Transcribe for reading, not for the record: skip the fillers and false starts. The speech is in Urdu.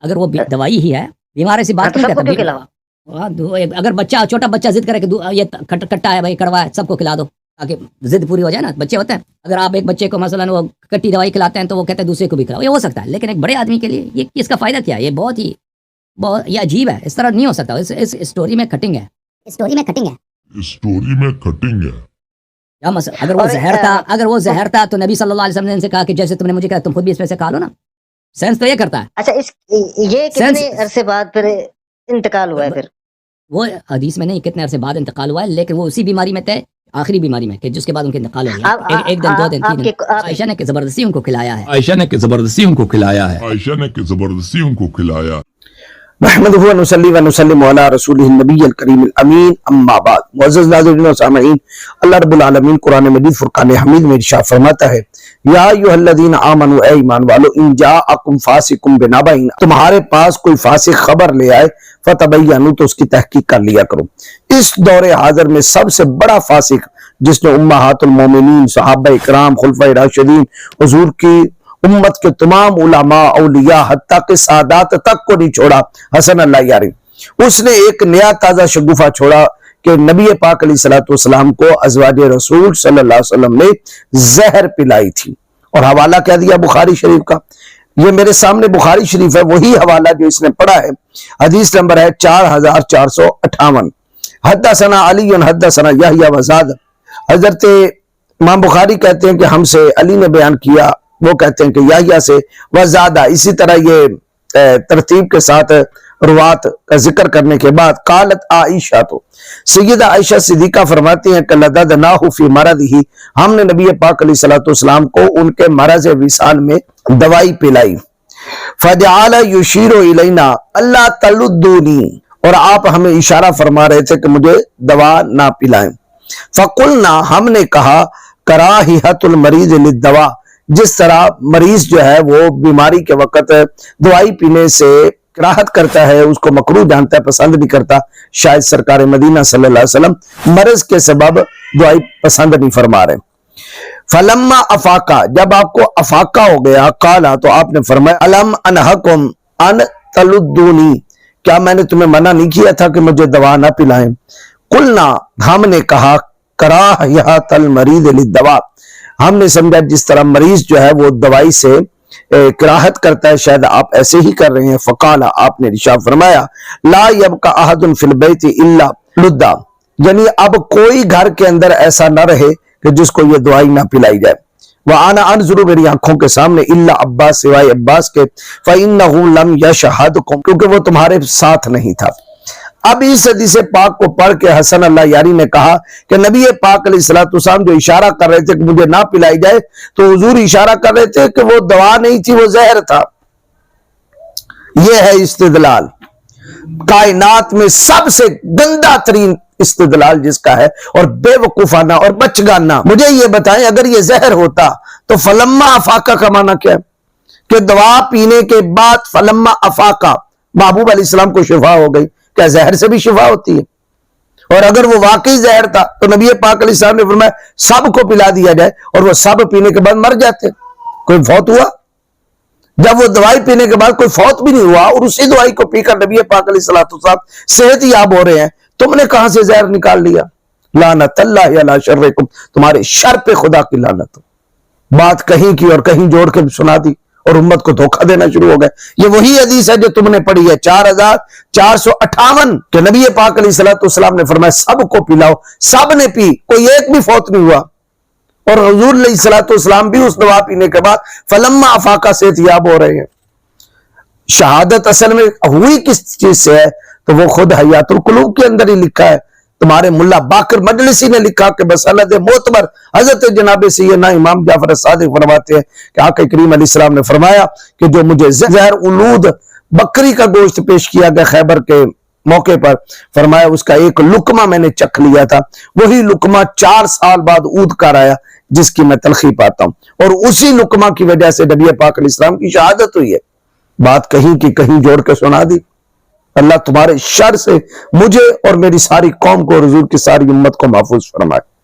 اگر وہ دوائی ہی ہے، بیمار ایسی بات نہیں کہتا. اگر بچہ چھوٹا بچہ ضد کرے کہ یہ کٹا ہے بھائی، کڑوا ہے، سب کو کھلا دو تاکہ ضد پوری ہو جائے نا. بچے ہوتے ہیں، اگر آپ ایک بچے کو مثلا وہ کٹی دوائی کھلاتے ہیں تو وہ کہتے ہیں دوسرے کو بھی کھلاؤ، یہ ہو سکتا ہے. لیکن ایک بڑے آدمی کے لیے یہ اس کا فائدہ کیا ہے؟ یہ بہت یہ عجیب ہے. اس طرح نہیں ہو سکتا. اس اسٹوری میں کٹنگ ہے. کیا مسئلہ؟ اگر وہ زہر تھا تو نبی صلی اللہ علیہ وسلم نے ان سے کہا کہ جیسے تم نے مجھے کہا تم خود بھی اس میں سے کھا لو نا. سینس تو یہ کرتا ہے. اچھا یہ کتنے عرصے بعد پھر انتقال ہوا ہے؟ پھر وہ حدیث میں نہیں کتنے عرصے بعد انتقال ہوا ہے، لیکن وہ اسی بیماری میں تھے، آخری بیماری میں، کہ جس کے بعد ان کے انتقال ہو گیا. ایک دن، 2 دن، 3 دن. عائشہ نے کہ زبردستی ان کو کھلایا ہے. نحمده ونصلي ونسلم على رسوله النبی الکریم الامین، اما بعد. معزز ناظرین و سامعین، اللہ رب العالمین قرآن مجید فرقان حمید میں ارشاد فرماتا ہے، یا ایھا الذین آمنوا، اے ایمان والو، ان جاءکم فاسق بنبأ، تمہارے پاس کوئی فاسق خبر لے آئے، فتبینوا، تو اس کی تحقیق کر لیا کرو. اس دور حاضر میں سب سے بڑا فاسق جس نے امہات المومنین، صحابہ اکرام، خلفائے راشدین، حضور کی امت کے تمام علماء، اولیاء، حتیٰ کہ سادات تک کو نہیں چھوڑا، حسن اللہ یاری، اس نے ایک نیا تازہ شگوفہ چھوڑا کہ نبی پاک علیہ السلام کو ازواج رسول صلی اللہ علیہ وسلم نے زہر پلائی تھی. اور حوالہ کہہ دیا بخاری شریف کا. یہ میرے سامنے بخاری شریف ہے، وہی حوالہ جو اس نے پڑھا ہے. حدیث نمبر ہے 4458. حدثنا علی حدثنا یحییٰ وزاد. حضرت امام بخاری کہتے ہیں کہ ہم سے علی نے بیان کیا، وہ کہتے ہیں کہ یحییٰ سے، وزادہ. اسی طرح یہ ترتیب کے ساتھ روات کا ذکر کرنے کے بعد، قالت عائشہ، تو سیدہ عائشہ صدیقہ فرماتی ہیں کہ لددناہ فی مرضہ، ہم نے نبی پاک علیہ السلام کو ان کے مرض وصال میں دوائی پلائی. فجعل یشیر الینا اللہ تلدونی، اور آپ ہمیں اشارہ فرما رہے تھے کہ مجھے دوا نہ پلائیں. فقلنا، ہم نے کہا، کراہیۃ المریض للدواء، جس طرح مریض جو ہے وہ بیماری کے وقت دوائی پینے سے کراہت کرتا ہے، اس کو مکروہ جانتا ہے، پسند نہیں کرتا، شاید سرکار مدینہ صلی اللہ علیہ وسلم مرض کے سبب دوائی پسند نہیں فرما رہے. فلما افاقہ، جب آپ کو افاقہ ہو گیا، قالا، تو آپ نے فرمایا، الم انہکم ان تلدونی، کیا میں نے تمہیں منع نہیں کیا تھا کہ مجھے دوا نہ پلائیں؟ قلنا، ہم نے کہا، کراہیۃ المریض للدواء، ہم نے سمجھا جس طرح مریض جو ہے وہ دوائی سے کراہت کرتا ہے، شاید آپ ایسے ہی کر رہے ہیں. فقالا، آپ نے ارشاد فرمایا، لا یبقى احد فی البیت الا لدا، یعنی اب کوئی گھر کے اندر ایسا نہ رہے کہ جس کو یہ دوائی نہ پلائی جائے. وَأَنَا أَنظُرُ، میری آنکھوں کے سامنے، إِلَّا عباس، سوائے عباس کے، فَإِنَّهُ لَمْ يَشْهَدْكُمْ، کیونکہ وہ تمہارے ساتھ نہیں تھا. اب اس حدیث پاک کو پڑھ کے حسن اللہ یاری نے کہا کہ نبی پاک علیہ السلام جو اشارہ کر رہے تھے کہ مجھے نہ پلائی جائے، تو حضور اشارہ کر رہے تھے کہ وہ دوا نہیں تھی، وہ زہر تھا. یہ ہے استدلال، کائنات میں سب سے گندا ترین استدلال جس کا ہے، اور بے وقوفانہ اور بچگانہ. مجھے یہ بتائیں، اگر یہ زہر ہوتا تو فلما افاقہ کا معنی کیا ہے؟ کہ دوا پینے کے بعد فلما افاقہ، محبوب علیہ السلام کو شفا ہو گئی. کیا زہر سے بھی شفا ہوتی ہے؟ اور اگر وہ واقعی زہر تھا تو نبی پاک علیہ السلام نے فرمایا سب کو پلا دیا جائے، اور وہ سب پینے کے بعد مر جاتے. کوئی فوت ہوا؟ جب وہ دوائی پینے کے بعد کوئی فوت بھی نہیں ہوا، اور اسی دوائی کو پی کر نبی پاک علیہ السلام صحت یاب ہو رہے ہیں، تم نے کہاں سے زہر نکال لیا؟ لعنت اللہ علی شرکم، تمہارے شر پہ خدا کی لعنت. بات کہیں کی اور کہیں جوڑ کے سنا دی، اور امت کو دھوکہ دینا شروع ہو گئے. یہ وہی حدیث ہے جو تم نے پڑھی ہے 4458، کہ نبی پاک علیہ السلام نے فرمایا سب کو پلاؤ. سب نے پی، کوئی ایک بھی فوت نہیں ہوا. اور حضور علیہ السلام بھی اس دوا پینے کے بعد فلما افاقہ صحت یاب ہو رہے ہیں. شہادت اصل میں ہوئی کس چیز سے ہے؟ تو وہ خود حیات القلوب کے اندر ہی لکھا ہے. تمہارے ملا باقر مجلسی نے لکھا کہ بسند معتبر حضرت جناب سیدنا امام جعفر صادق فرماتے ہیں کہ آقا کریم علیہ السلام نے فرمایا کہ جو مجھے زہر اولود بکری کا گوشت پیش کیا گیا خیبر کے موقع پر، فرمایا اس کا ایک لقمہ میں نے چکھ لیا تھا، وہی لقمہ 4 سال بعد اود کر آیا جس کی میں تلخی پاتا ہوں، اور اسی لقمہ کی وجہ سے نبی پاک علیہ السلام کی شہادت ہوئی ہے. بات کہیں کی کہیں جوڑ کے سنا دی. اللہ تمہارے شر سے مجھے اور میری ساری قوم کو اور حضور کی ساری امت کو محفوظ فرمائے.